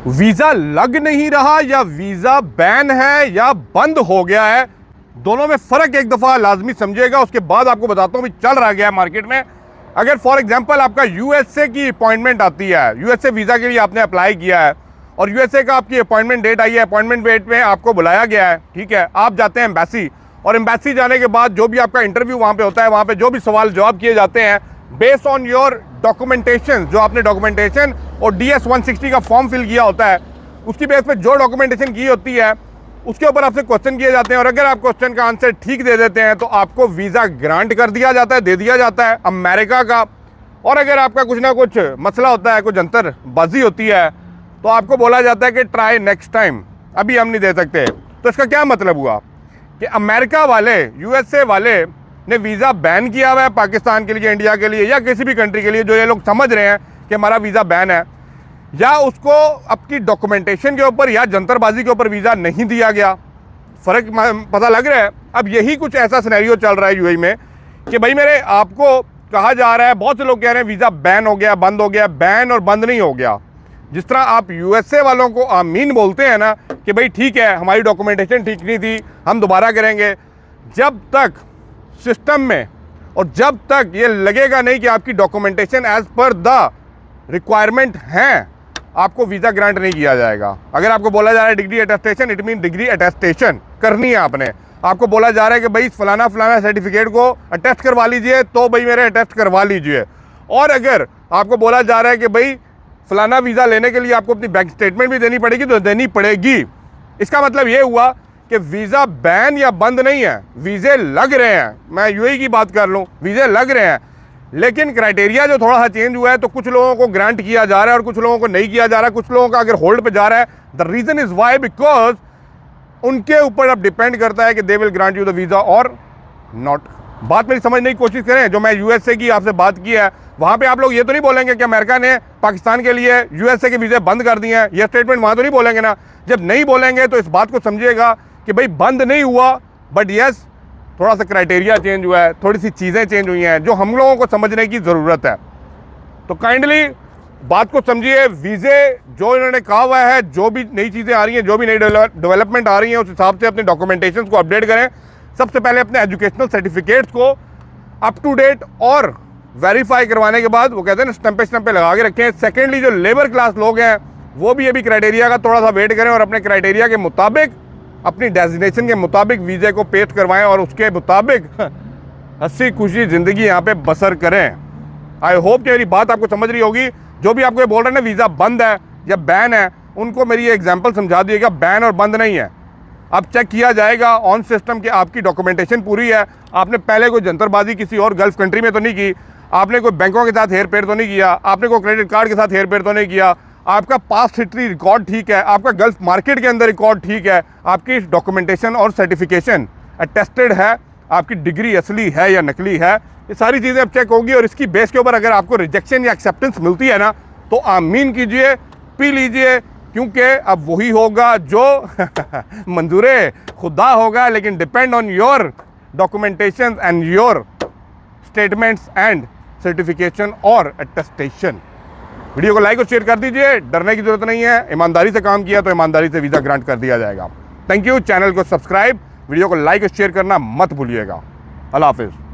Visa लग नहीं रहा या वीजा बैन है या बंद हो गया है, दोनों में फर्क एक दफा लाजमी समझिएगा। उसके बाद आपको बताता हूं भी चल रहा गया है मार्केट में। अगर फॉर एग्जांपल आपका यूएसए की अपॉइंटमेंट आती है, यूएसए वीजा के लिए आपने अप्लाई किया है और यूएसए का आपकी अपॉइंटमेंट डेट आई है, अपॉइंटमेंट डेट में आपको बुलाया गया है, ठीक है, आप जाते हैं एम्बेसी और एम्बेसी जाने के बाद जो भी आपका इंटरव्यू वहां पे होता है, वहां पे जो भी सवाल जवाब किए जाते हैं बेस्ड ऑन योर डॉक्यूमेंटेशन, जो आपने डॉक्यूमेंटेशन और DS 160 का फॉर्म फिल किया होता है, उसकी बेस पे जो डॉक्यूमेंटेशन की होती है उसके ऊपर आपसे क्वेश्चन किए जाते हैं और अगर आप क्वेश्चन का आंसर ठीक दे देते हैं तो आपको वीज़ा ग्रांट कर दिया जाता है, दे दिया जाता है अमेरिका का। और अगर आपका कुछ ना कुछ मसला होता है, कुछ अंतरबाजी होती है, तो आपको बोला जाता है कि ट्राई नेक्स्ट टाइम, अभी हम नहीं दे सकते। तो इसका क्या मतलब हुआ कि अमेरिका वाले, यूएसए वाले ने वीज़ा बैन किया हुआ है पाकिस्तान के लिए, इंडिया के लिए या किसी भी कंट्री के लिए जो ये लोग समझ रहे हैं कि हमारा वीज़ा बैन है, या उसको आपकी डॉक्यूमेंटेशन के ऊपर या जंतरबाजी के ऊपर वीज़ा नहीं दिया गया। फ़र्क पता लग रहा है। अब यही कुछ ऐसा सिनेरियो चल रहा है यूएई में कि भाई मेरे आपको कहा जा रहा है, बहुत से लोग कह रहे हैं वीज़ा बैन हो गया, बंद हो गया। बैन और बंद नहीं हो गया। जिस तरह आप यूएसए वालों को आमीन बोलते हैं ना कि भाई ठीक है हमारी डॉक्यूमेंटेशन ठीक नहीं थी, हम दोबारा करेंगे, जब तक सिस्टम में और जब तक ये लगेगा नहीं कि आपकी documentation as per the requirement हैं, आपको वीज़ा ग्रांट नहीं किया जाएगा। अगर आपको बोला जा रहा है degree attestation, it mean degree attestation करनी है आपने। आपको बोला जा रहा है कि भाई फलाना फलाना सर्टिफिकेट को अटेस्ट करवा लीजिए, तो भाई मेरे अटेस्ट करवा लीजिए। और अगर आपको बोला जा रहा है कि भाई फलाना वीज़ा लेने के लिए आपको अपनी बैंक स्टेटमेंट भी देनी पड़ेगी, तो देनी पड़ेगी। इसका मतलब ये हुआ कि वीज़ा बैन या बंद नहीं है, वीज़े लग रहे हैं। मैं यूएई की बात कर लूँ, वीज़े लग रहे हैं, लेकिन क्राइटेरिया जो थोड़ा सा चेंज हुआ है, तो कुछ लोगों को ग्रांट किया जा रहा है और कुछ लोगों को नहीं किया जा रहा है। कुछ लोगों का अगर होल्ड पे जा रहा है, the reason is why, because उनके ऊपर अब डिपेंड करता है कि they will grant you the visa और नॉट। बात मेरी समझने की कोशिश करें। जो मैं यूएसए की आपसे बात की है, वहाँ पे आप लोग ये तो नहीं बोलेंगे कि अमेरिका ने पाकिस्तान के लिए यूएसए के वीज़े बंद कर दिए हैं, ये स्टेटमेंट वहाँ तो नहीं बोलेंगे ना। जब नहीं बोलेंगे तो इस बात को समझिएगा कि भाई बंद नहीं हुआ, बट यस थोड़ा सा क्राइटेरिया चेंज हुआ है, थोड़ी सी चीज़ें चेंज हुई हैं जो हम लोगों को समझने की ज़रूरत है। तो काइंडली बात को समझिए। वीज़े जो इन्होंने कहा हुआ है, जो भी नई चीज़ें आ रही हैं, जो भी नई डेवलपमेंट आ रही हैं, उस हिसाब से अपने डॉक्यूमेंटेशन को अपडेट करें। सबसे पहले अपने एजुकेशनल सर्टिफिकेट्स को अप टू डेट और वेरीफाई करवाने के बाद, वो कहते हैं ना स्टम्पे लगा के रखें। सेकेंडली जो लेबर क्लास लोग हैं वो भी अभी क्राइटेरिया का थोड़ा सा वेट करें और अपने क्राइटेरिया के मुताबिक, अपनी डेजिग्नेशन के मुताबिक वीज़े को पेश करवाएं और उसके मुताबिक हंसी खुशी ज़िंदगी यहाँ पे बसर करें। आई होप कि मेरी बात आपको समझ रही होगी। जो भी आपको ये बोल रहे हैं ना वीज़ा बंद है या बैन है, उनको मेरी ये एग्जांपल समझा दिएगा। बैन और बंद नहीं है। अब चेक किया जाएगा ऑन सिस्टम कि आपकी डॉक्यूमेंटेशन पूरी है, आपने पहले कोई जंतरबाजी किसी और गल्फ कंट्री में तो नहीं की, आपने कोई बैंकों के साथ हेर फेर तो नहीं किया, आपने कोई क्रेडिट कार्ड के साथ हेर फेर तो नहीं किया, आपका पास्ट हिस्ट्री रिकॉर्ड ठीक है, आपका गल्फ मार्केट के अंदर रिकॉर्ड ठीक है, आपकी डॉक्यूमेंटेशन और सर्टिफिकेशन अटेस्टेड है, आपकी डिग्री असली है या नकली है, ये सारी चीज़ें अब चेक होगी। और इसकी बेस के ऊपर अगर आपको रिजेक्शन या एक्सेप्टेंस मिलती है ना, तो आमीन कीजिए, पी लीजिए, क्योंकि अब वही होगा जो मंजूरे खुदा होगा, लेकिन depend on your documentation and your statements and certification और अटेस्टेशन। वीडियो को लाइक और शेयर कर दीजिए। डरने की जरूरत नहीं है, ईमानदारी से काम किया तो ईमानदारी से वीज़ा ग्रांट कर दिया जाएगा। Thank you. चैनल को सब्सक्राइब, वीडियो को लाइक और शेयर करना मत भूलिएगा। अल्लाह हाफिज़।